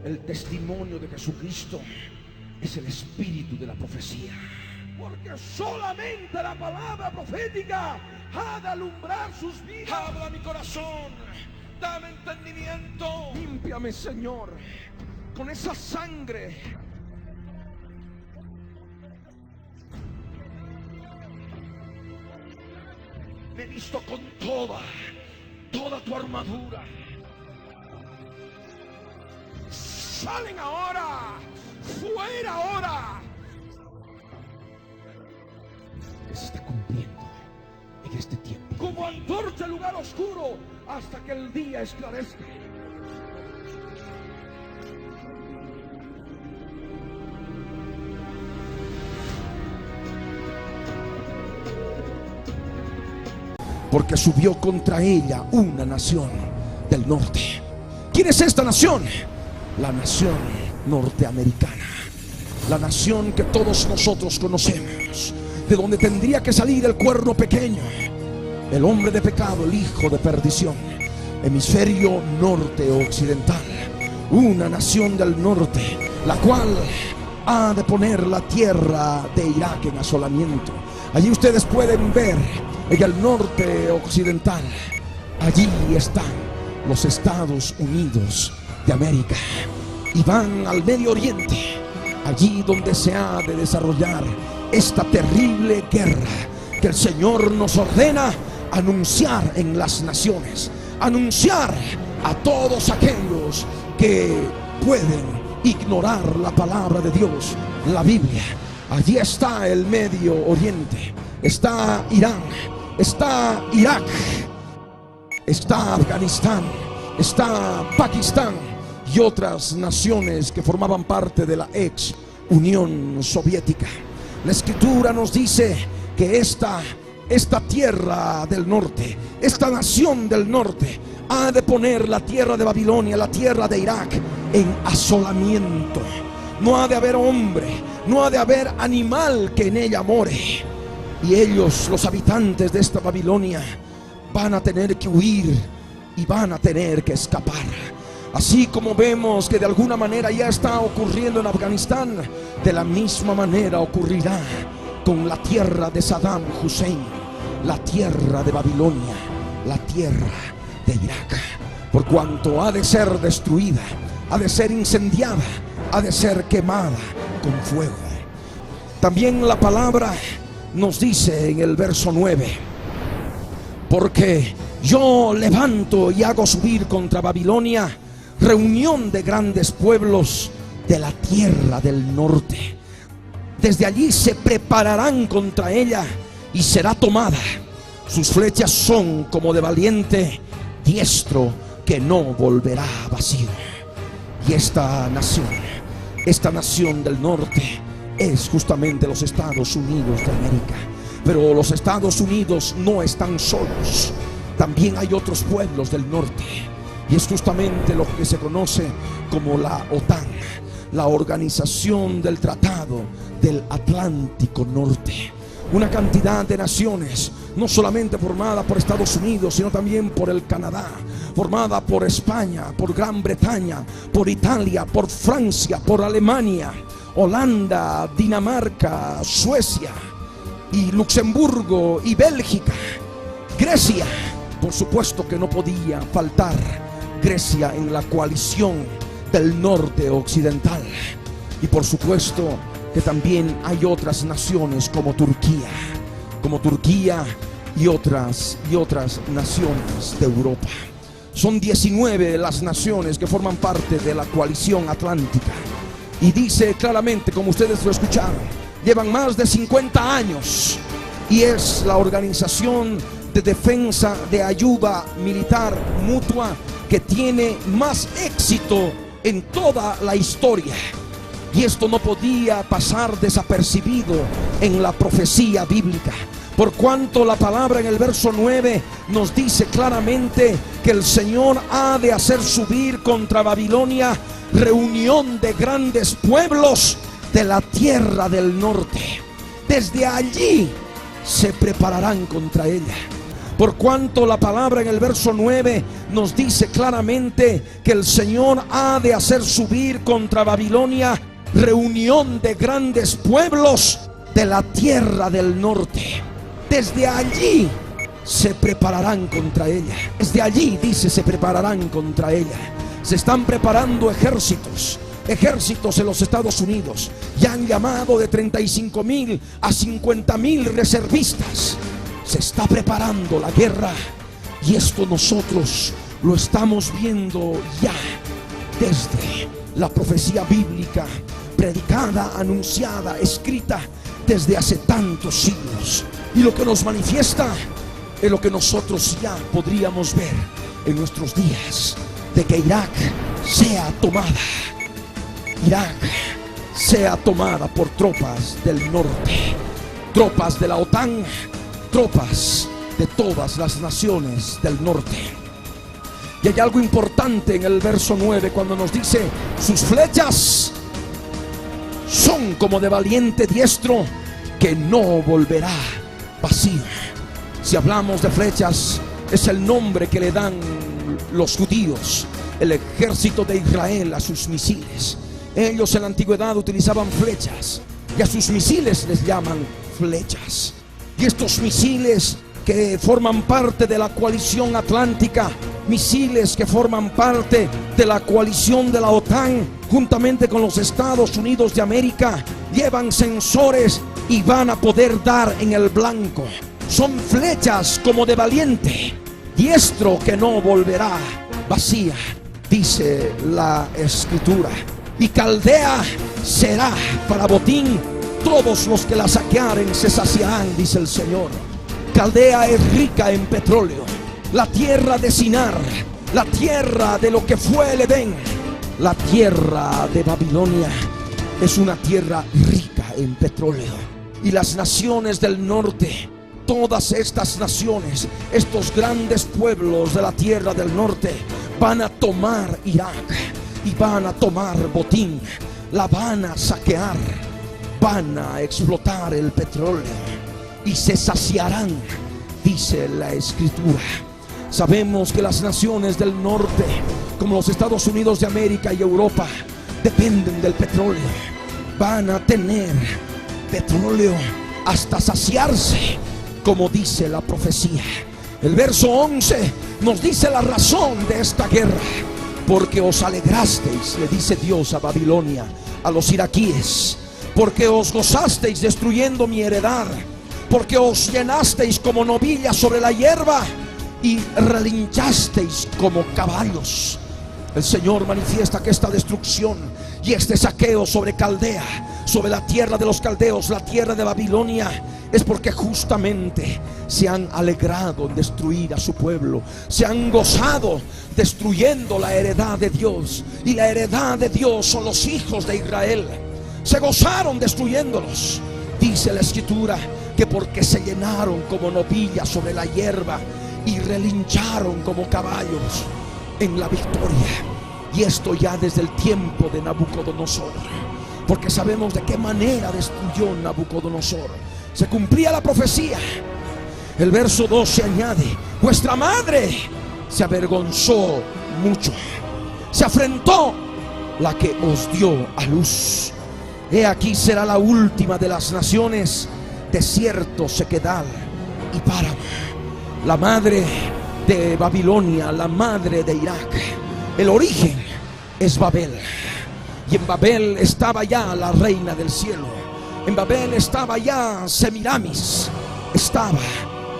El testimonio de Jesucristo es el espíritu de la profecía. Porque solamente la palabra profética ha de alumbrar sus vidas. Habla mi corazón, dame entendimiento. Límpiame, Señor, con esa sangre. Me he visto con toda tu armadura. Salen ahora, fuera ahora. Que se está cumpliendo en este tiempo. Como antorcha el lugar oscuro hasta que el día esclarezca. Porque subió contra ella una nación del norte. ¿Quién es esta nación? La nación norteamericana. La nación que todos nosotros conocemos, de donde tendría que salir el cuerno pequeño, el hombre de pecado, el hijo de perdición. Hemisferio norte occidental. Una nación del norte, la cual ha de poner la tierra de Irak en asolamiento. Allí ustedes pueden ver, en el norte occidental, allí están los Estados Unidos de América. Y van al Medio Oriente, allí donde se ha de desarrollar esta terrible guerra que el Señor nos ordena anunciar en las naciones. Anunciar a todos aquellos que pueden ignorar la palabra de Dios, la Biblia. Allí está el Medio Oriente, está Irán, está Irak, está Afganistán, está Pakistán y otras naciones que formaban parte de la ex Unión Soviética. La Escritura nos dice que esta tierra del norte, esta nación del norte, ha de poner la tierra de Babilonia, la tierra de Irak, en asolamiento. No ha de haber hombre, no ha de haber animal que en ella more. Y ellos, los habitantes de esta Babilonia, van a tener que huir y van a tener que escapar. Así como vemos que de alguna manera ya está ocurriendo en Afganistán, de la misma manera ocurrirá con la tierra de Saddam Hussein, la tierra de Babilonia, la tierra de Irak. Por cuanto ha de ser destruida, ha de ser incendiada, ha de ser quemada con fuego. También la palabra nos dice en el verso 9: porque yo levanto y hago subir contra Babilonia reunión de grandes pueblos de la tierra del norte. Desde allí se prepararán contra ella y será tomada. Sus flechas son como de valiente diestro que no volverá vacío. Y esta nación del norte es justamente los Estados Unidos de América. Pero los Estados Unidos no están solos. También hay otros pueblos del norte. Y es justamente lo que se conoce como la OTAN, la Organización del Tratado del Atlántico Norte. Una cantidad de naciones, no solamente formada por Estados Unidos, sino también por el Canadá, formada por España, por Gran Bretaña, por Italia, por Francia, por Alemania, Holanda, Dinamarca, Suecia y Luxemburgo y Bélgica. Grecia, por supuesto que no podía faltar Grecia en la coalición del norte occidental. Y por supuesto que también hay otras naciones como Turquía y otras naciones de Europa. Son 19 las naciones que forman parte de la coalición atlántica. Y dice claramente, como ustedes lo escucharon, llevan más de 50 años y es la organización de defensa, de ayuda militar mutua que tiene más éxito en toda la historia. Y esto no podía pasar desapercibido en la profecía bíblica, por cuanto la palabra en el verso 9 nos dice claramente que el Señor ha de hacer subir contra Babilonia reunión de grandes pueblos de la tierra del norte. Desde allí se prepararán contra ella. Por cuanto la palabra en el verso 9 nos dice claramente que el Señor ha de hacer subir contra Babilonia reunión de grandes pueblos de la tierra del norte. Desde allí se prepararán contra ella. Desde allí dice, se prepararán contra ella. Se están preparando ejércitos en los Estados Unidos. Ya han llamado de 35,000 a 50,000 reservistas. Se está preparando la guerra, y esto nosotros lo estamos viendo ya desde la profecía bíblica, predicada, anunciada, escrita desde hace tantos siglos. Y lo que nos manifiesta es lo que nosotros ya podríamos ver en nuestros días, de que Irak sea tomada. Irak sea tomada por tropas del norte, tropas de la OTAN, tropas de todas las naciones del norte. Y hay algo importante en el verso 9 cuando nos dice: sus flechas son como de valiente diestro que no volverá vacío. Si hablamos de flechas, es el nombre que le dan los judíos, el ejército de Israel, a sus misiles. Ellos en la antigüedad utilizaban flechas, y a sus misiles les llaman flechas. Y estos misiles que forman parte de la coalición atlántica, misiles que forman parte de la coalición de la OTAN, juntamente con los Estados Unidos de América, llevan sensores y van a poder dar en el blanco. Son flechas como de valiente diestro que no volverá vacía, dice la Escritura. Y Caldea será para botín, todos los que la saquearen se saciarán, dice el Señor. Caldea es rica en petróleo, la tierra de Sinar, la tierra de lo que fue el Edén. La tierra de Babilonia es una tierra rica en petróleo. Y las naciones del norte, todas estas naciones, estos grandes pueblos de la tierra del norte, van a tomar Irak y van a tomar botín, la van a saquear, van a explotar el petróleo y se saciarán, dice la Escritura. Sabemos que las naciones del norte, como los Estados Unidos de América y Europa, dependen del petróleo. Van a tener petróleo hasta saciarse, como dice la profecía. El verso 11 nos dice la razón de esta guerra: porque os alegrasteis, le dice Dios a Babilonia, a los iraquíes, porque os gozasteis destruyendo mi heredad, porque os llenasteis como novillas sobre la hierba y relinchasteis como caballos. El Señor manifiesta que esta destrucción y este saqueo sobre Caldea, sobre la tierra de los caldeos, la tierra de Babilonia, es porque justamente se han alegrado en destruir a su pueblo, se han gozado destruyendo la heredad de Dios. Y la heredad de Dios son los hijos de Israel. Se gozaron destruyéndolos. Dice la Escritura que porque se llenaron como novillas sobre la hierba y relincharon como caballos en la victoria. Y esto ya desde el tiempo de Nabucodonosor, porque sabemos de qué manera destruyó Nabucodonosor. Se cumplía la profecía. El verso 2 se añade: vuestra madre se avergonzó mucho, se afrentó la que os dio a luz. He aquí será la última de las naciones, desierto, sequedad y páramo. La madre de Babilonia, la madre de Irak, el origen es Babel. Y en Babel estaba ya la reina del cielo. En Babel estaba ya Semiramis. Estaba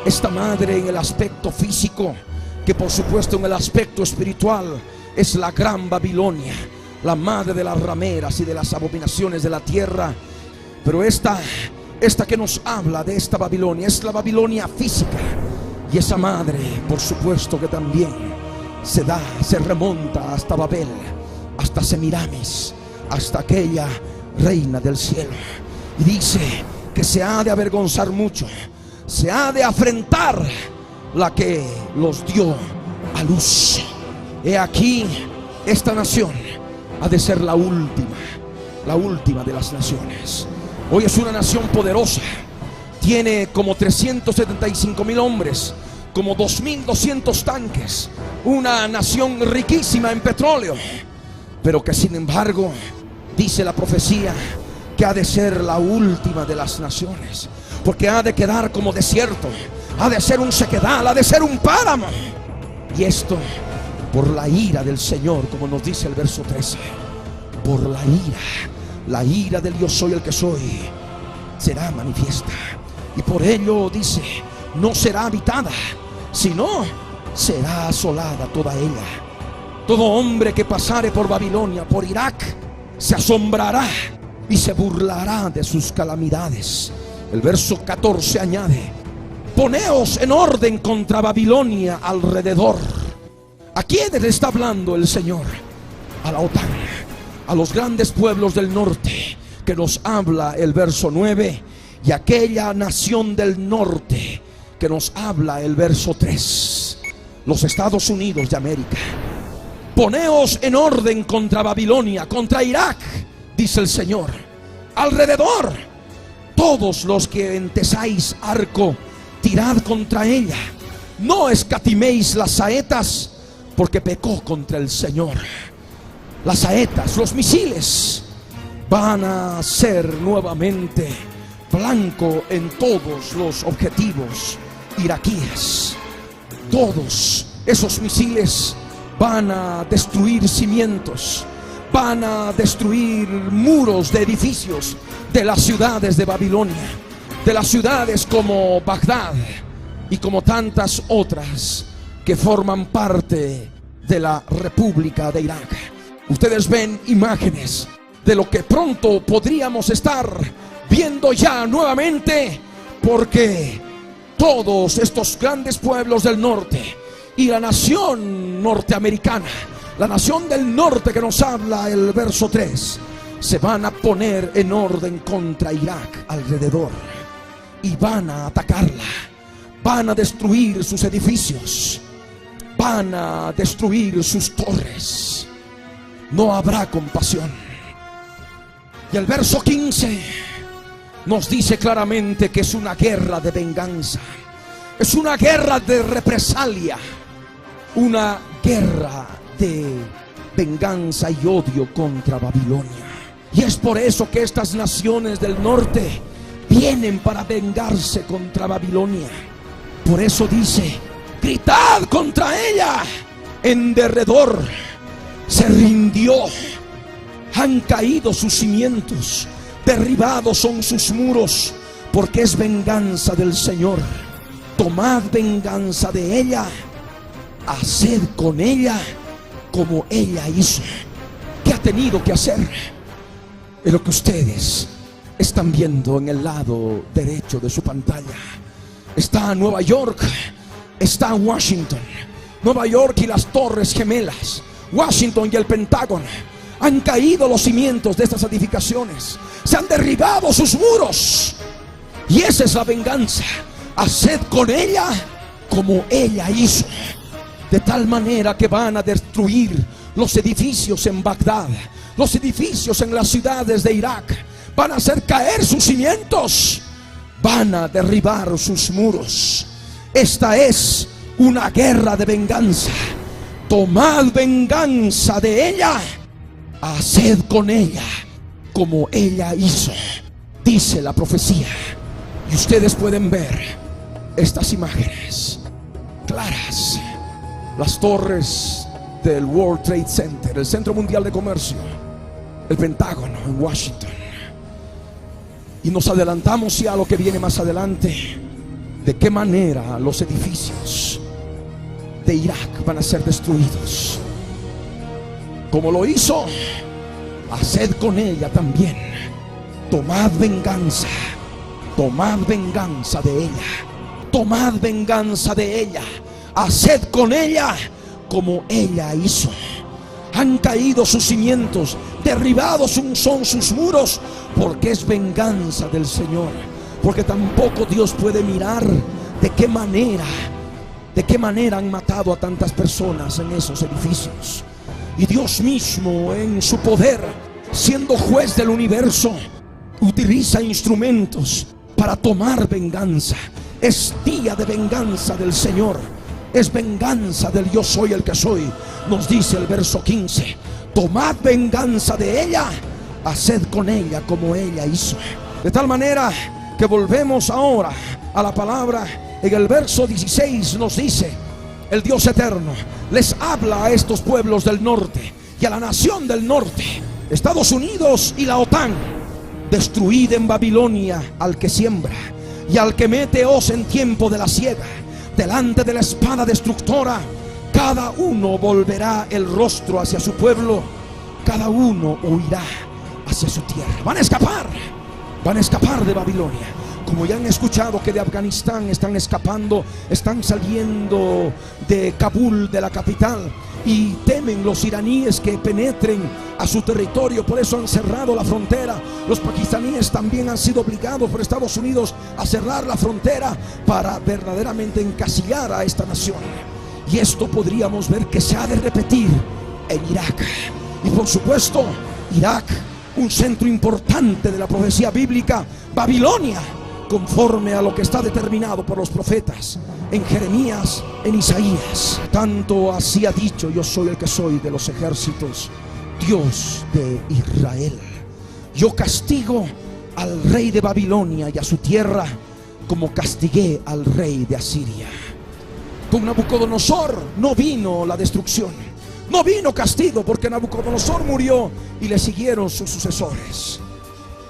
esta madre en el aspecto físico, que por supuesto en el aspecto espiritual es la gran Babilonia, la madre de las rameras y de las abominaciones de la tierra. Pero esta que nos habla de esta Babilonia es la Babilonia física. Y esa madre, por supuesto que también se remonta hasta Babel, hasta Semiramis, hasta aquella reina del cielo. Y dice que se ha de avergonzar mucho, se ha de afrentar la que los dio a luz. He aquí, esta nación ha de ser la última de las naciones. Hoy es una nación poderosa, tiene como 375,000 hombres, como 2.200 tanques, una nación riquísima en petróleo, pero que sin embargo, dice la profecía, que ha de ser la última de las naciones, porque ha de quedar como desierto, ha de ser un sequedal, ha de ser un páramo. Y esto por la ira del Señor, como nos dice el verso 13. Por la ira del yo soy el que soy será manifiesta, y por ello dice, no será habitada, sino será asolada toda ella. Todo hombre que pasare por Babilonia, por Irak, se asombrará y se burlará de sus calamidades. El verso 14 añade, poneos en orden contra Babilonia alrededor. ¿A quién le está hablando el Señor? A la OTAN, a los grandes pueblos del norte, que nos habla el verso 9, y aquella nación del norte que nos habla el verso 3, los Estados Unidos de América. Poneos en orden contra Babilonia, contra Irak, dice el Señor, alrededor. Todos los que entesáis arco, tirad contra ella. No escatiméis las saetas, porque pecó contra el Señor. Las saetas, los misiles, van a ser nuevamente blanco en todos los objetivos iraquíes. Todos esos misiles van a destruir cimientos, van a destruir muros de edificios de las ciudades de Babilonia, de las ciudades como Bagdad y como tantas otras que forman parte de la República de Irak. Ustedes ven imágenes de lo que pronto podríamos estar viendo ya nuevamente, porque todos estos grandes pueblos del norte y la nación norteamericana, la nación del norte que nos habla el verso 3, se van a poner en orden contra Irak alrededor y van a atacarla, van a destruir sus edificios, van a destruir sus torres. No habrá compasión. Y el verso 15 nos dice claramente que es una guerra de venganza, es una guerra de represalia, una guerra de venganza y odio contra Babilonia. Y es por eso que estas naciones del norte vienen para vengarse contra Babilonia. Por eso dice, gritad contra ella. En derredor se rindió, han caído sus cimientos, derribados son sus muros, porque es venganza del Señor. Tomad venganza de ella, haced con ella como ella hizo. ¿Qué ha tenido que hacer? Es lo que ustedes están viendo en el lado derecho de su pantalla. Está Nueva York, está Washington. Nueva York y las Torres Gemelas, Washington y el Pentágono. Han caído los cimientos de estas edificaciones, se han derribado sus muros, y esa es la venganza. Haced con ella como ella hizo, de tal manera que van a destruir los edificios en Bagdad, los edificios en las ciudades de Irak, van a hacer caer sus cimientos, van a derribar sus muros. Esta es una guerra de venganza. Tomad venganza de ella, haced con ella como ella hizo, dice la profecía. Y ustedes pueden ver estas imágenes claras. Las torres del World Trade Center, el Centro Mundial de Comercio, el Pentágono en Washington. Y nos adelantamos ya a lo que viene más adelante, de qué manera los edificios de Irak van a ser destruidos. Como lo hizo, haced con ella también. Tomad venganza de ella, tomad venganza de ella, haced con ella como ella hizo. Han caído sus cimientos, derribados son sus muros, porque es venganza del Señor. Porque tampoco Dios puede mirar de qué manera han matado a tantas personas en esos edificios. Y Dios mismo, en su poder, siendo juez del universo, utiliza instrumentos para tomar venganza. Es día de venganza del Señor. Es venganza del yo soy el que soy. Nos dice el verso 15: tomad venganza de ella, haced con ella como ella hizo. De tal manera que volvemos ahora a la palabra. En el verso 16 nos dice: el Dios eterno les habla a estos pueblos del norte y a la nación del norte, Estados Unidos y la OTAN: destruid en Babilonia al que siembra y al que mete hoz en tiempo de la siega. Delante de la espada destructora, cada uno volverá el rostro hacia su pueblo, cada uno huirá hacia su tierra. Van a escapar de Babilonia. Como ya han escuchado que de Afganistán están escapando, están saliendo de Kabul, de la capital, y temen los iraníes que penetren a su territorio. Por eso han cerrado la frontera. Los pakistaníes también han sido obligados por Estados Unidos a cerrar la frontera para verdaderamente encasillar a esta nación. Y esto podríamos ver que se ha de repetir en Irak. Y por supuesto, Irak, un centro importante de la profecía bíblica. Babilonia, conforme a lo que está determinado por los profetas en Jeremías, en Isaías. Tanto así ha dicho: yo soy el que soy de los ejércitos, Dios de Israel. Yo castigo al rey de Babilonia y a su tierra como castigué al rey de Asiria. Con Nabucodonosor no vino la destrucción, no vino castigo, porque Nabucodonosor murió y le siguieron sus sucesores.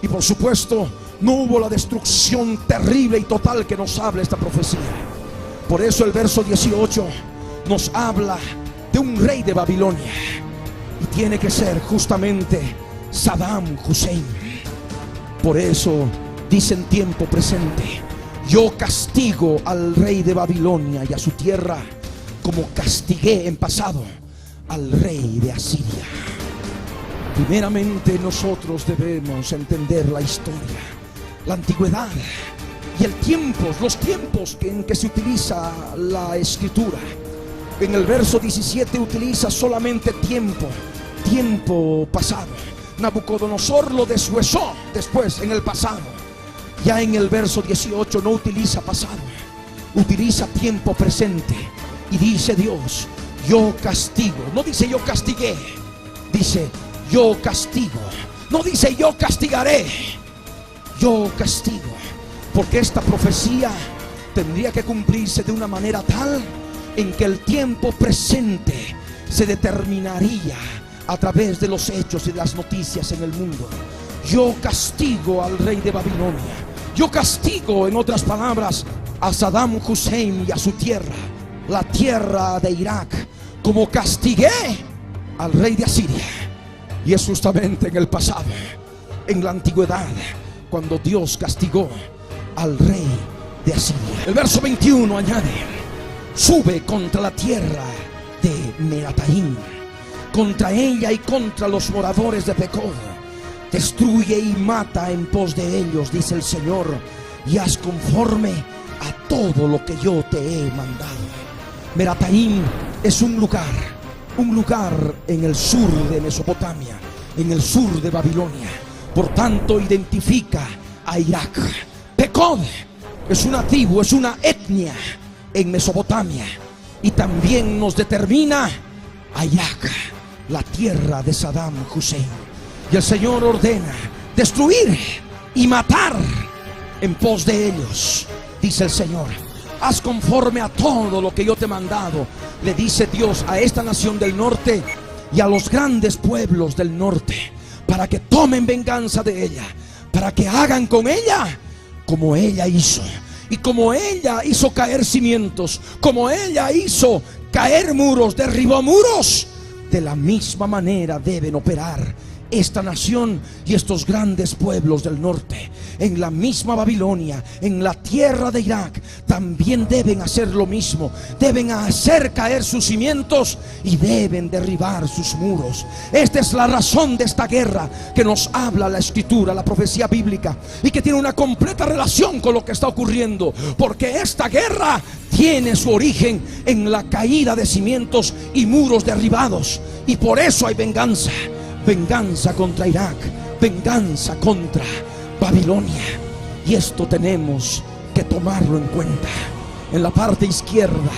Y por supuesto no hubo la destrucción terrible y total que nos habla esta profecía. Por eso el verso 18 nos habla de un rey de Babilonia, y tiene que ser justamente Saddam Hussein. Por eso dice en tiempo presente: yo castigo al rey de Babilonia y a su tierra como castigué en pasado al rey de Asiria. Primeramente nosotros debemos entender la historia, la antigüedad y el tiempo, los tiempos en que se utiliza la escritura. En el verso 17 utiliza solamente tiempo pasado. Nabucodonosor lo deshuesó después en el pasado. Ya en el verso 18 no utiliza pasado, utiliza tiempo presente. Y dice Dios: yo castigo. No dice yo castigué, dice yo castigo. No dice yo castigaré, yo castigo. Porque esta profecía tendría que cumplirse de una manera tal en que el tiempo presente se determinaría a través de los hechos y de las noticias en el mundo. Yo castigo al rey de Babilonia. Yo castigo, en otras palabras, a Saddam Hussein y a su tierra, la tierra de Irak, como castigué al rey de Asiria. Y es justamente en el pasado, en la antigüedad, cuando Dios castigó al rey de Asiria. El verso 21 añade: sube contra la tierra de Merataim, contra ella y contra los moradores de Pecod. Destruye y mata en pos de ellos, dice el Señor, y haz conforme a todo lo que yo te he mandado. Merataim es un lugar en el sur de Mesopotamia, en el sur de Babilonia. Por tanto, identifica a Irak. Pecod es una tribu, es una etnia en Mesopotamia, y también nos determina a Irak, la tierra de Saddam Hussein. Y el Señor ordena destruir y matar en pos de ellos, dice el Señor. Haz conforme a todo lo que yo te he mandado, le dice Dios a esta nación del norte y a los grandes pueblos del norte, para que tomen venganza de ella, para que hagan con ella como ella hizo. Y como ella hizo caer cimientos, como ella hizo caer muros, derribó muros, de la misma manera deben operar esta nación y estos grandes pueblos del norte. En la misma Babilonia, en la tierra de Irak, también deben hacer lo mismo. Deben hacer caer sus cimientos y deben derribar sus muros. Esta es la razón de esta guerra que nos habla la escritura, la profecía bíblica, y que tiene una completa relación con lo que está ocurriendo, porque esta guerra tiene su origen en la caída de cimientos y muros derribados. Y por eso hay venganza. Venganza contra Irak, venganza contra Babilonia. Y esto tenemos que tomarlo en cuenta. En la parte izquierda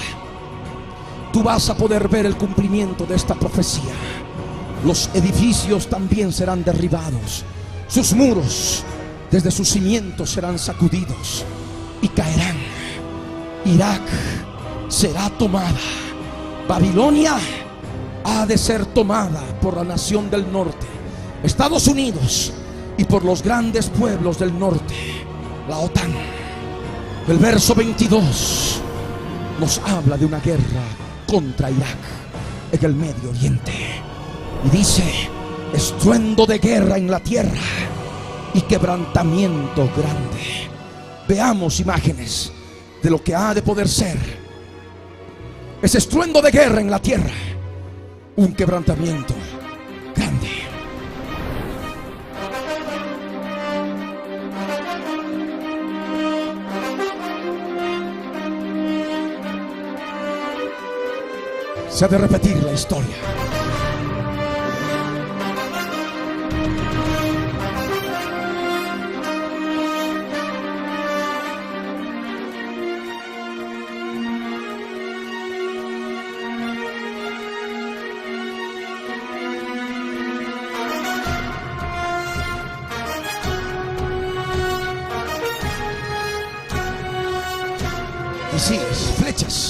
tú vas a poder ver el cumplimiento de esta profecía. Los edificios también serán derribados, sus muros desde sus cimientos serán sacudidos y caerán. Irak será tomada. Babilonia ha de ser tomada por la nación del norte, Estados Unidos, y por los grandes pueblos del norte, la OTAN. El verso 22 nos habla de una guerra contra Irak en el Medio Oriente, y dice: estruendo de guerra en la tierra y quebrantamiento grande. Veamos imágenes de lo que ha de poder ser ese estruendo de guerra en la tierra, un quebrantamiento grande. Se ha de repetir la historia. Misiles, flechas.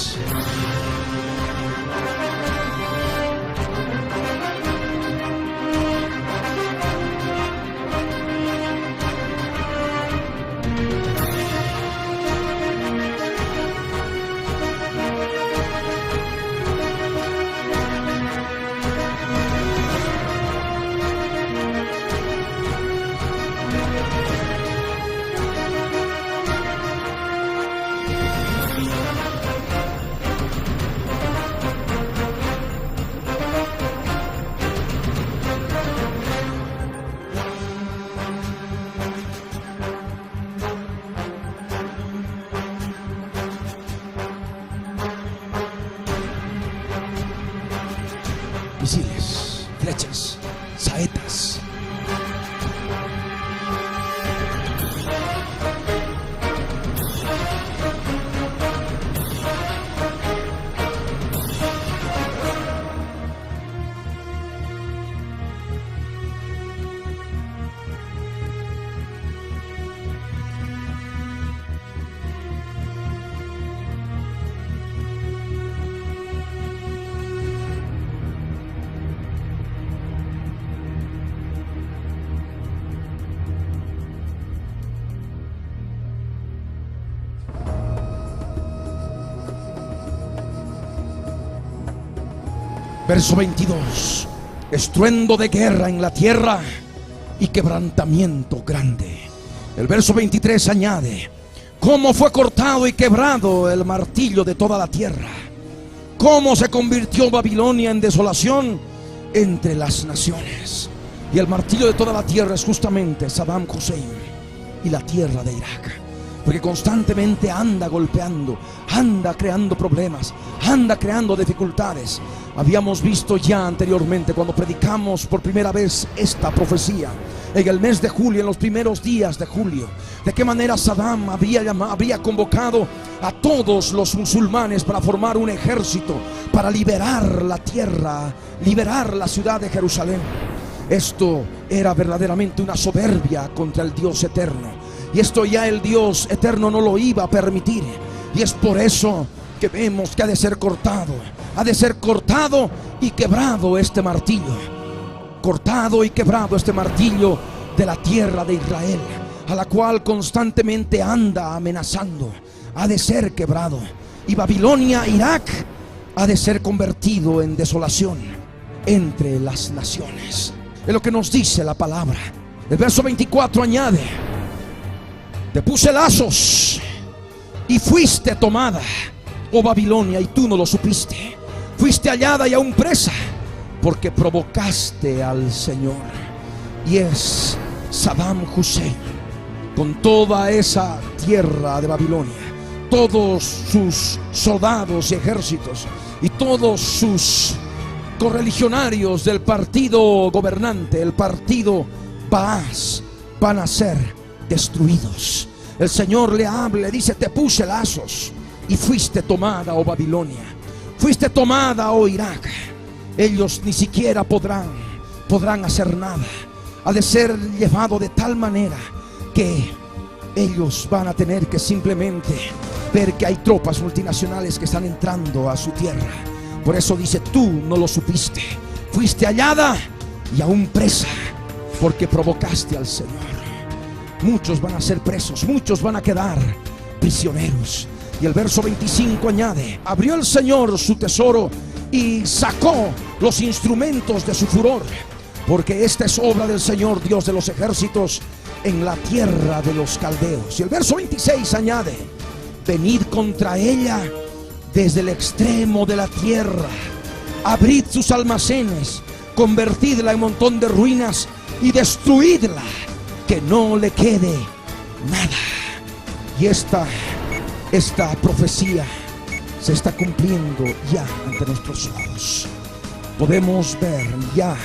Misiles, flechas, saetas. Verso 22: estruendo de guerra en la tierra y quebrantamiento grande. El verso 23 añade: cómo fue cortado y quebrado el martillo de toda la tierra, cómo se convirtió Babilonia en desolación entre las naciones. Y el martillo de toda la tierra es justamente Saddam Hussein y la tierra de Irak, porque constantemente anda golpeando, anda creando problemas, anda creando dificultades. Habíamos visto ya anteriormente, cuando predicamos por primera vez esta profecía en el mes de julio, en los primeros días de julio, de qué manera Saddam había convocado a todos los musulmanes para formar un ejército para liberar la tierra, liberar la ciudad de Jerusalén. Esto era verdaderamente una soberbia contra el Dios eterno, y esto ya el Dios eterno no lo iba a permitir. Y es por eso que vemos que ha de ser cortado y quebrado este martillo. Cortado y quebrado este martillo de la tierra de Israel, a la cual constantemente anda amenazando. Ha de ser quebrado, y Babilonia, Irak, ha de ser convertido en desolación entre las naciones. Es lo que nos dice la palabra. El verso 24 añade: te puse lazos y fuiste tomada, oh Babilonia, y tú no lo supiste. Fuiste hallada y aún presa, porque provocaste al Señor. Y es Saddam Hussein con toda esa tierra de Babilonia, todos sus soldados y ejércitos, y todos sus correligionarios del partido gobernante, el partido Baas, van a ser destruidos. el Señor le habla, le dice: te puse lazos y fuiste tomada, oh Babilonia, fuiste tomada, oh Irak. Ellos ni siquiera podrán hacer nada. Ha de ser llevado de tal manera que ellos van a tener que simplemente ver que hay tropas multinacionales que están entrando a su tierra. Por eso dice: tú no lo supiste, fuiste hallada y aún presa, porque provocaste al Señor. Muchos van a ser presos, muchos van a quedar prisioneros. Y el verso 25 añade: abrió el Señor su tesoro y sacó los instrumentos de su furor, porque esta es obra del Señor Dios de los ejércitos en la tierra de los caldeos. Y el verso 26 añade: venid contra ella desde el extremo de la tierra, abrid sus almacenes, convertidla en montón de ruinas y destruidla, que no le quede nada. Y esta profecía se está cumpliendo ya ante nuestros ojos. Podemos ver ya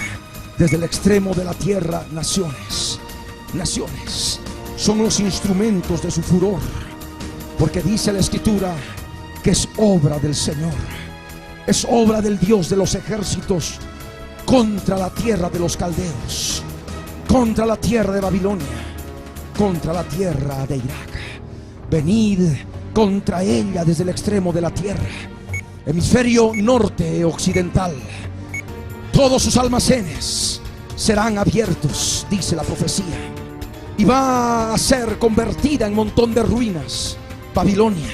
desde el extremo de la tierra naciones. Naciones son los instrumentos de su furor, porque dice la Escritura que es obra del Señor, es obra del Dios de los ejércitos contra la tierra de los caldeos, contra la tierra de Babilonia, contra la tierra de Irak. Venid contra ella desde el extremo de la tierra, hemisferio norte occidental. Todos sus almacenes serán abiertos, dice la profecía, y va a ser convertida en montón de ruinas. Babilonia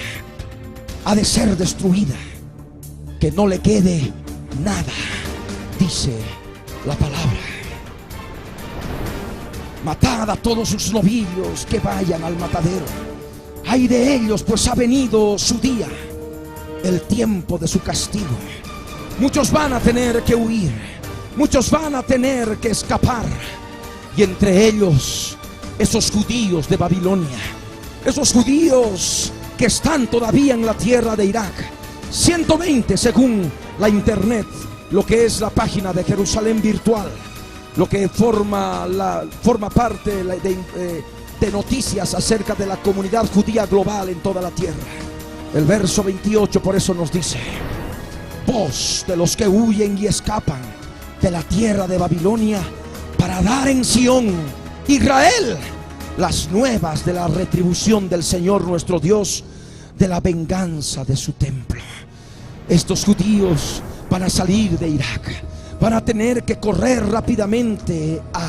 ha de ser destruida, que no le quede nada, dice la palabra. Matad a todos sus novillos que vayan al matadero. Ay de ellos, pues ha venido su día, el tiempo de su castigo. Muchos van a tener que huir, muchos van a tener que escapar, y entre ellos esos judíos de Babilonia, esos judíos que están todavía en la tierra de Irak. 120 según la internet, lo que es la página de Jerusalén virtual, lo que forma parte de noticias acerca de la comunidad judía global en toda la tierra. El verso 28 por eso nos dice: voz de los que huyen y escapan de la tierra de Babilonia, para dar en Sión, Israel, las nuevas de la retribución del Señor nuestro Dios, de la venganza de su templo. Estos judíos van a salir de Irak, van a tener que correr rápidamente a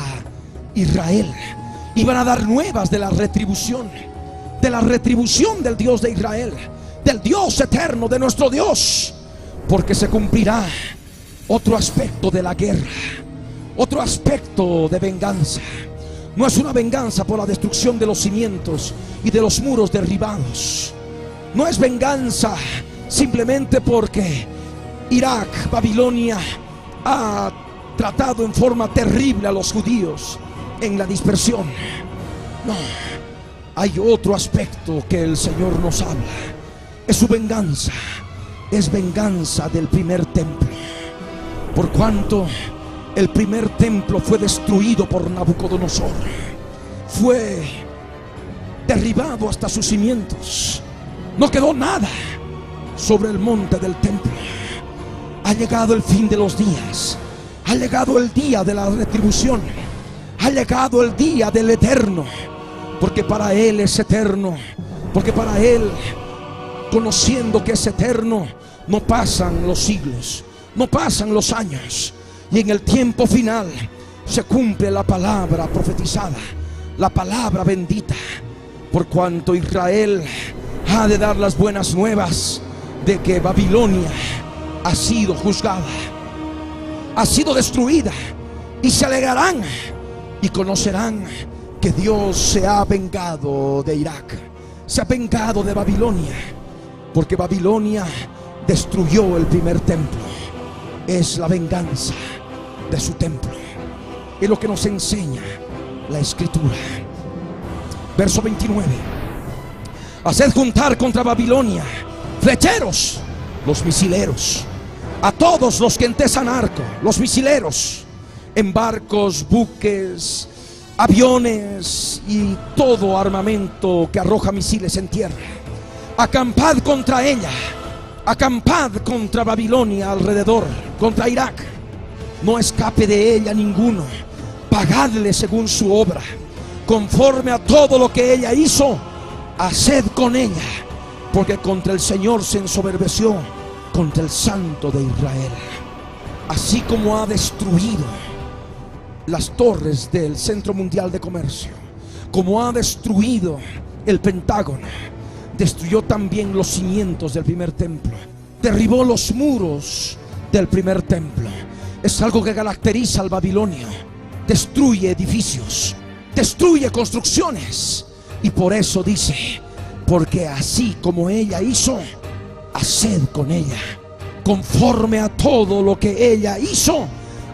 Israel, y van a dar nuevas de la retribución del Dios de Israel, del Dios eterno, de nuestro Dios, porque se cumplirá otro aspecto de la guerra, otro aspecto de venganza. No es una venganza por la destrucción de los cimientos y de los muros derribados. No es venganza simplemente porque Irak, Babilonia, ha tratado en forma terrible a los judíos en la dispersión. No, hay otro aspecto que el Señor nos habla. Es su venganza, es venganza del primer templo. Por cuanto el primer templo fue destruido por Nabucodonosor, fue derribado hasta sus cimientos, no quedó nada sobre el monte del templo. Ha llegado el fin de los días, ha llegado el día de la retribución, ha llegado el día del eterno, porque para Él es eterno, porque para Él, conociendo que es eterno, no pasan los siglos, no pasan los años, y en el tiempo final se cumple la palabra profetizada, la palabra bendita, por cuanto Israel ha de dar las buenas nuevas de que Babilonia ha sido juzgada, ha sido destruida, y se alegrarán y conocerán que Dios se ha vengado de Irak, se ha vengado de Babilonia, porque Babilonia destruyó el primer templo. Es la venganza de su templo, es lo que nos enseña la Escritura. Verso 29: haced juntar contra Babilonia flecheros, los misileros, a todos los que entesan arco, los misileros, en barcos, buques, aviones y todo armamento que arroja misiles en tierra. Acampad contra ella, acampad contra Babilonia alrededor, contra Irak. No escape de ella ninguno. Pagadle según su obra, conforme a todo lo que ella hizo, haced con ella, porque contra el Señor se ensoberbeció, contra el Santo de Israel. Así como ha destruido las torres del Centro Mundial de Comercio, como ha destruido el Pentágono, destruyó también los cimientos del primer templo, derribó los muros del primer templo. Es algo que caracteriza al babilonio. Destruye edificios, destruye construcciones. Y por eso dice: porque así como ella hizo, haced con ella, conforme a todo lo que ella hizo,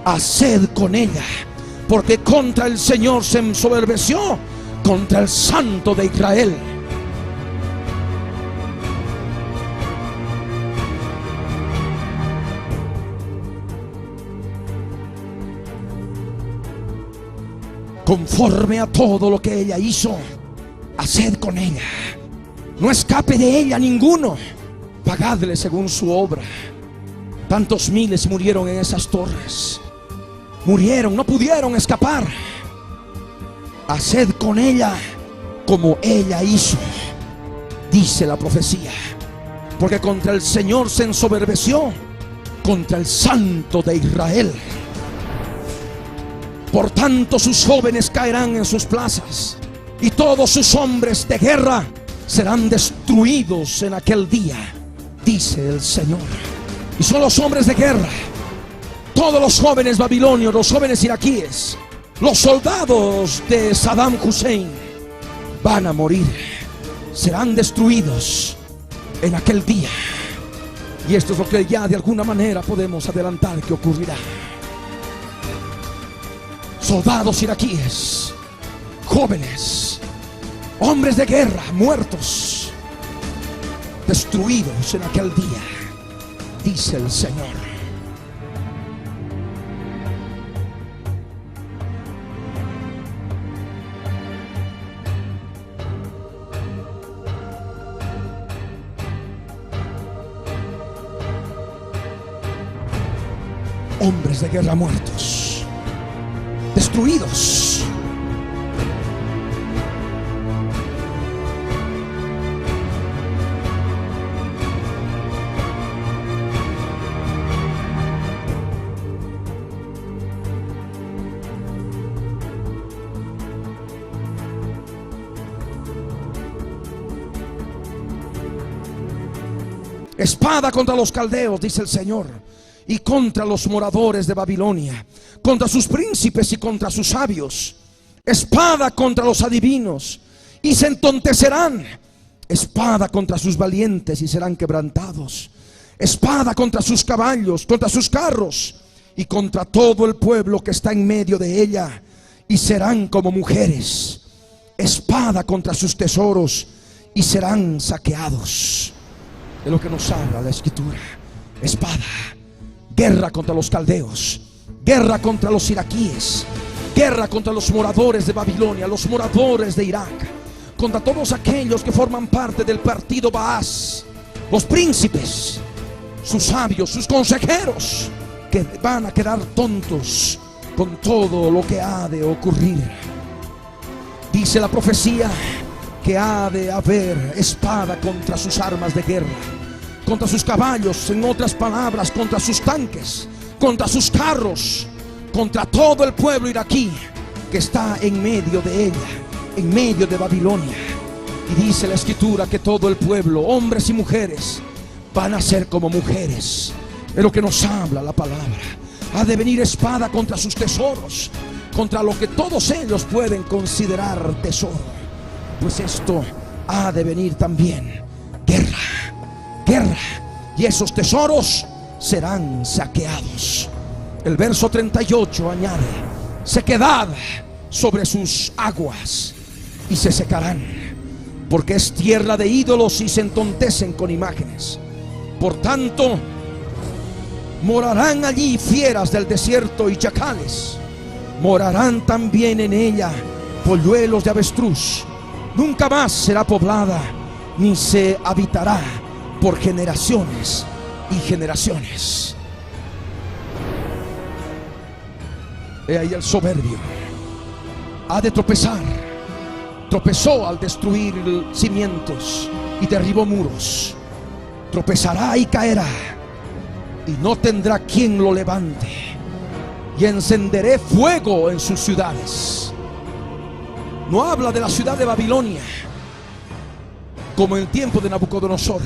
haced con ella, porque contra el Señor se ensoberbeció, contra el Santo de Israel. Conforme a todo lo que ella hizo, haced con ella. No escape de ella ninguno. Pagadle según su obra. Tantos miles murieron en esas torres. Murieron, no pudieron escapar. Haced con ella como ella hizo, dice la profecía. Porque contra el Señor se ensoberbeció, contra el Santo de Israel. Por tanto sus jóvenes caerán en sus plazas, y todos sus hombres de guerra serán destruidos en aquel día, dice el Señor. Y son los hombres de guerra, todos los jóvenes babilonios, los jóvenes iraquíes, los soldados de Saddam Hussein van a morir, serán destruidos en aquel día. Y esto es lo que ya de alguna manera podemos adelantar que ocurrirá. Soldados iraquíes, jóvenes, hombres de guerra muertos, destruidos en aquel día, dice el Señor. Hombres de guerra muertos, destruidos. Espada contra los caldeos, dice el Señor, y contra los moradores de Babilonia, contra sus príncipes y contra sus sabios. Espada contra los adivinos, y se entontecerán. Espada contra sus valientes, y serán quebrantados. Espada contra sus caballos, contra sus carros, y contra todo el pueblo que está en medio de ella, y serán como mujeres. Espada contra sus tesoros, y serán saqueados. De lo que nos habla la Escritura. Espada, guerra contra los caldeos, guerra contra los iraquíes, guerra contra los moradores de Babilonia, los moradores de Irak, contra todos aquellos que forman parte del partido Baás, los príncipes, sus sabios, sus consejeros, que van a quedar tontos con todo lo que ha de ocurrir. Dice la profecía que ha de haber espada contra sus armas de guerra, contra sus caballos, en otras palabras, contra sus tanques, contra sus carros, contra todo el pueblo iraquí que está en medio de ella, en medio de Babilonia. Y dice la Escritura que todo el pueblo, hombres y mujeres, van a ser como mujeres. Es lo que nos habla la palabra. Ha de venir espada contra sus tesoros, contra lo que todos ellos pueden considerar tesoro. Pues esto ha de venir también guerra, guerra, y esos tesoros serán saqueados. El verso 38 añade: sequedad sobre sus aguas y se secarán, porque es tierra de ídolos y se entontecen con imágenes. Por tanto, morarán allí fieras del desierto y chacales. Morarán también en ella polluelos de avestruz. Nunca más será poblada, ni se habitará por generaciones y generaciones. He ahí el soberbio ha de tropezar. Tropezó al destruir cimientos y derribó muros. Tropezará y caerá, y no tendrá quien lo levante. Y encenderé fuego en sus ciudades. No habla de la ciudad de Babilonia como en el tiempo de Nabucodonosor.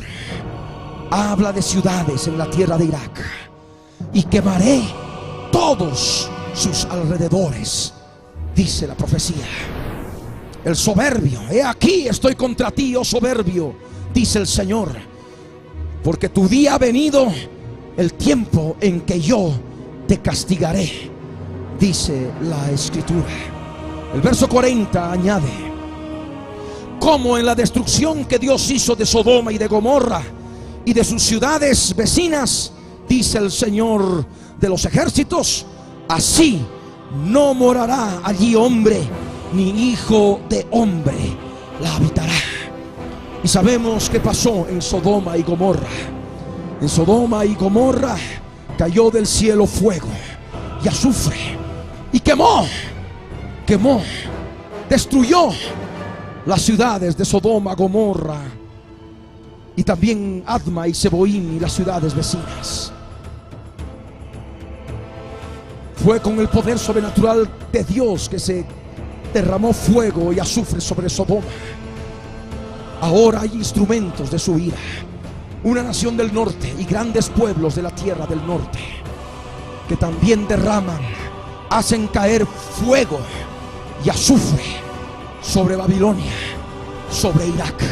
Habla de ciudades en la tierra de Irak. Y quemaré todos sus alrededores, dice la profecía. El soberbio: he aquí estoy contra ti, oh soberbio, dice el Señor, porque tu día ha venido, el tiempo en que yo te castigaré, dice la Escritura. El verso 40 añade: como en la destrucción que Dios hizo de Sodoma y de Gomorra y de sus ciudades vecinas, dice el Señor de los ejércitos, así no morará allí hombre, ni hijo de hombre la habitará. Y sabemos qué pasó en Sodoma y Gomorra. En Sodoma y Gomorra cayó del cielo fuego y azufre, y quemó, destruyó las ciudades de Sodoma, Gomorra, y también Adma y Seboín y las ciudades vecinas. Fue con el poder sobrenatural de Dios que se derramó fuego y azufre sobre Sodoma. Ahora hay instrumentos de su ira. Una nación del norte y grandes pueblos de la tierra del norte que también derraman, hacen caer fuego y azufre sobre Babilonia, sobre Irak.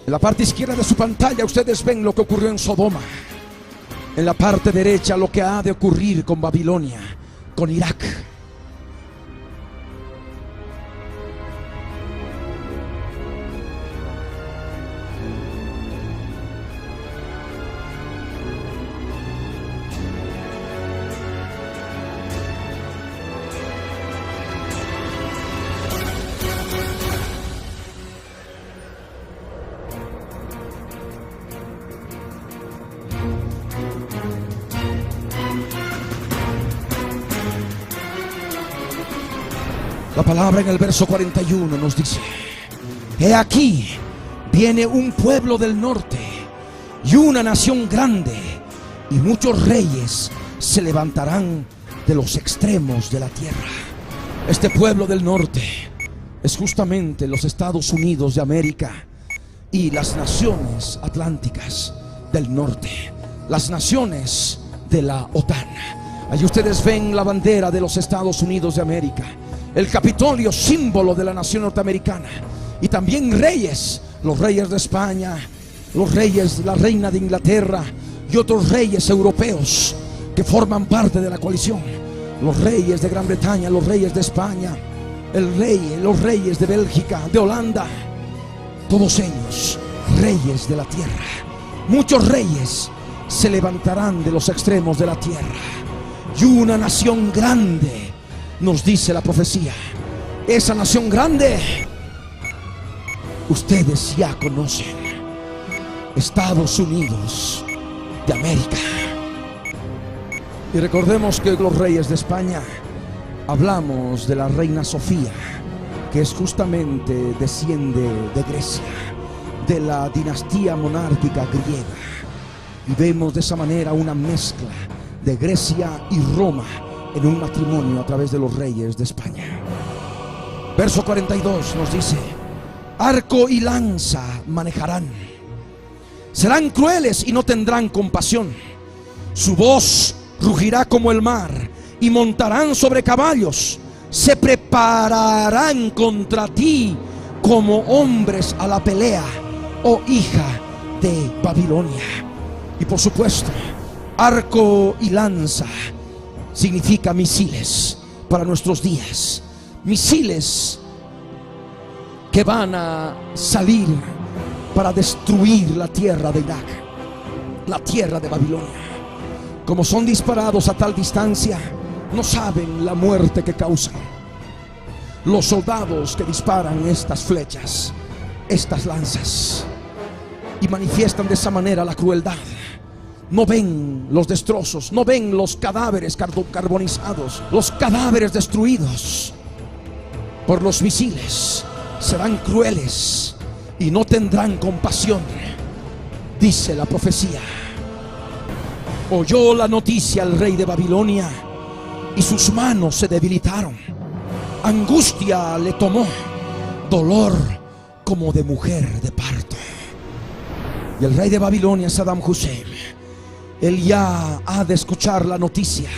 En la parte izquierda de su pantalla ustedes ven lo que ocurrió en Sodoma. En la parte derecha lo que ha de ocurrir con Babilonia, con Irak. La palabra en el verso 41 nos dice: he aquí viene un pueblo del norte y una nación grande, y muchos reyes se levantarán de los extremos de la tierra. Este pueblo del norte es justamente los Estados Unidos de América y las naciones atlánticas del norte, las naciones de la OTAN. Allí ustedes ven la bandera de los Estados Unidos de América, el Capitolio, símbolo de la nación norteamericana, y también reyes, los reyes de España, los reyes, la reina de Inglaterra y otros reyes europeos que forman parte de la coalición, los reyes de Gran Bretaña, los reyes de España, los reyes de Bélgica, de Holanda, todos ellos reyes de la tierra. Muchos reyes se levantarán de los extremos de la tierra, y una nación grande, nos dice la profecía. Esa nación grande ustedes ya conocen: Estados Unidos de América. Y recordemos que los reyes de España, hablamos de la reina Sofía, que es justamente desciende de Grecia, de la dinastía monárquica griega. Y vemos de esa manera una mezcla de Grecia y Roma en un matrimonio a través de los reyes de España. Verso 42 nos dice: arco y lanza manejarán, serán crueles y no tendrán compasión. Su voz rugirá como el mar, y montarán sobre caballos. Se prepararán contra ti como hombres a la pelea, oh hija de Babilonia. Y por supuesto, arco y lanza significa misiles para nuestros días. Misiles que van a salir para destruir la tierra de Irak, la tierra de Babilonia. Como son disparados a tal distancia, no saben la muerte que causan. Los soldados que disparan estas flechas, estas lanzas, y manifiestan de esa manera la crueldad, no ven los destrozos, no ven los cadáveres carbonizados, los cadáveres destruidos por los misiles. Serán crueles y no tendrán compasión, dice la profecía. Oyó la noticia el rey de Babilonia y sus manos se debilitaron. Angustia le tomó, dolor como de mujer de parto. Y el rey de Babilonia, Saddam Hussein, él ya ha de escuchar la noticia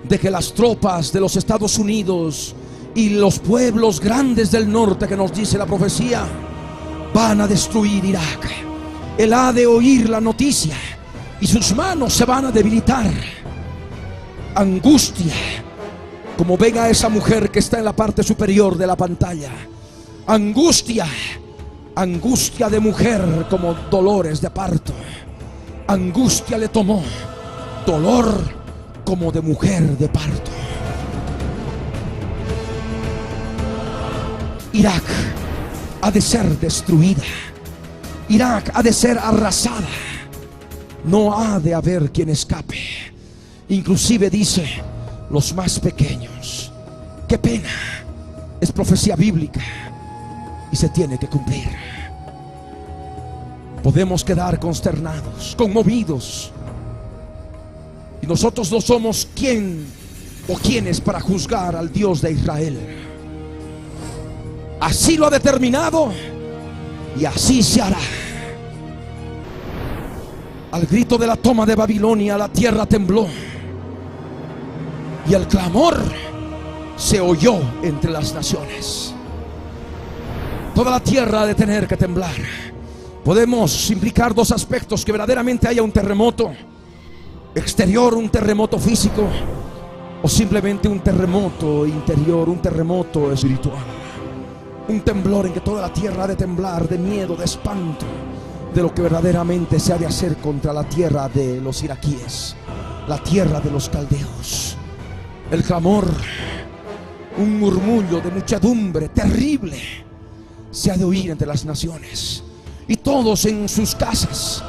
de que las tropas de los Estados Unidos y los pueblos grandes del norte, que nos dice la profecía, van a destruir Irak. Él ha de oír la noticia y sus manos se van a debilitar. Angustia, como ven a esa mujer que está en la parte superior de la pantalla. Angustia, angustia de mujer como dolores de parto. Angustia le tomó, dolor como de mujer de parto. Irak ha de ser destruida. Irak ha de ser arrasada. No ha de haber quien escape. Inclusive dice, los más pequeños. Qué pena. Es profecía bíblica y se tiene que cumplir. Podemos quedar consternados, conmovidos, y nosotros no somos quién o quiénes para juzgar al Dios de Israel. Así lo ha determinado y así se hará. Al grito de la toma de Babilonia, la tierra tembló y el clamor se oyó entre las naciones. Toda la tierra ha de tener que temblar. Podemos implicar dos aspectos: que verdaderamente haya un terremoto exterior, un terremoto físico, o simplemente un terremoto interior, un terremoto espiritual. Un temblor en que toda la tierra ha de temblar de miedo, de espanto, de lo que verdaderamente se ha de hacer contra la tierra de los iraquíes, la tierra de los caldeos. El clamor, un murmullo de muchedumbre terrible se ha de oír entre las naciones. Y todos en sus casas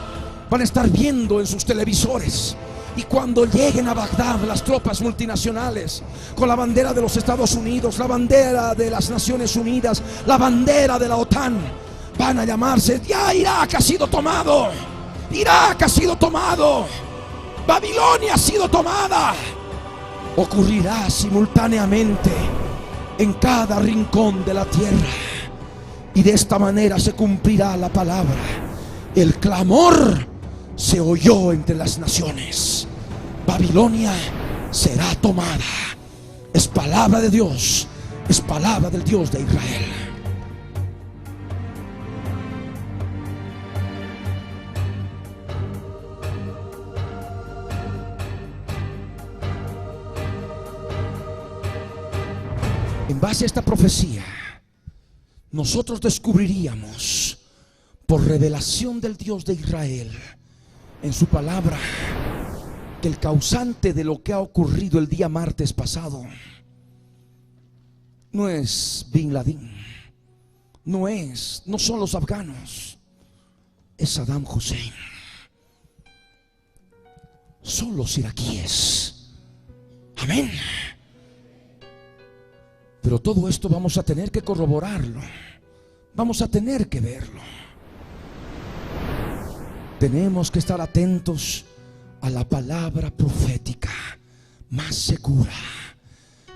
van a estar viendo en sus televisores. Y cuando lleguen a Bagdad las tropas multinacionales con la bandera de los Estados Unidos, la bandera de las Naciones Unidas, la bandera de la OTAN, van a llamarse: ya Irak ha sido tomado, Irak ha sido tomado, Babilonia ha sido tomada. Ocurrirá simultáneamente en cada rincón de la tierra. Y de esta manera se cumplirá la palabra. El clamor se oyó entre las naciones. Babilonia será tomada. Es palabra de Dios, es palabra del Dios de Israel. En base a esta profecía, nosotros descubriríamos, por revelación del Dios de Israel en su palabra, que el causante de lo que ha ocurrido el día martes pasado no es Bin Laden, no son los afganos, es Saddam Hussein, son los iraquíes. Amén. Pero todo esto vamos a tener que corroborarlo, vamos a tener que verlo. Tenemos que estar atentos a la palabra profética más segura,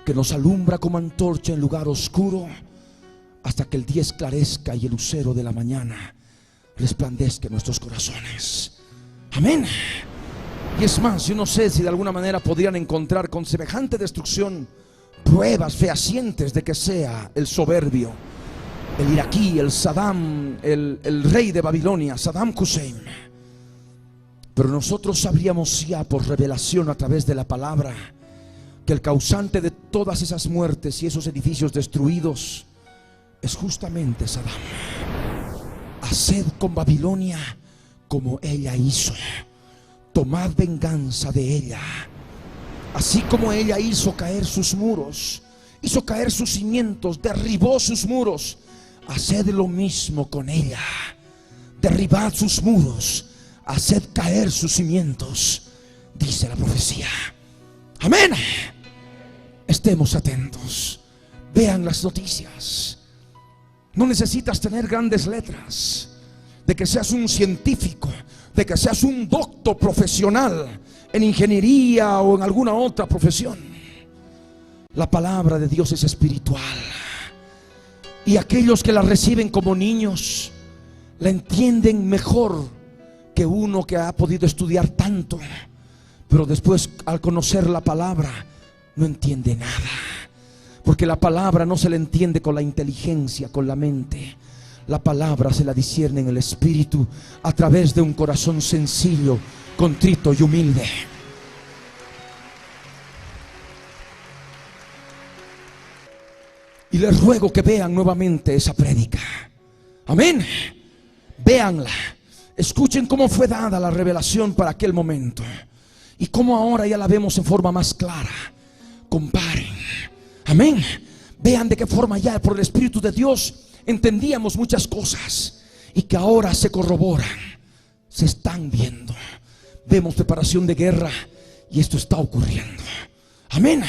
que nos alumbra como antorcha en lugar oscuro, hasta que el día esclarezca y el lucero de la mañana resplandezca en nuestros corazones. Amén. Y es más, yo no sé si de alguna manera podrían encontrar con semejante destrucción pruebas fehacientes de que sea el soberbio, el iraquí, el Saddam, el rey de Babilonia, Saddam Hussein. Pero nosotros sabríamos ya por revelación a través de la palabra que el causante de todas esas muertes y esos edificios destruidos es justamente Saddam. haced con Babilonia como ella hizo. Tomad venganza de ella. Así como ella hizo caer sus muros, hizo caer sus cimientos, derribó sus muros, haced lo mismo con ella. Derribad sus muros, haced caer sus cimientos, dice la profecía. Amén. Estemos atentos. Vean las noticias. No necesitas tener grandes letras, de que seas un científico, de que seas un doctor profesional en ingeniería o en alguna otra profesión. La palabra de Dios es espiritual, y aquellos que la reciben como niños la entienden mejor que uno que ha podido estudiar tanto, pero después al conocer la palabra no entiende nada, porque la palabra no se la entiende con la inteligencia, con la mente. La palabra se la discierne en el espíritu a través de un corazón sencillo, contrito y humilde. Y les ruego que vean nuevamente esa prédica. Amén. Véanla. Escuchen cómo fue dada la revelación para aquel momento y cómo ahora ya la vemos en forma más clara. Comparen. Amén. Vean de qué forma ya por el Espíritu de Dios entendíamos muchas cosas y que ahora se corroboran, se están viendo. Vemos preparación de guerra y esto está ocurriendo. Amén.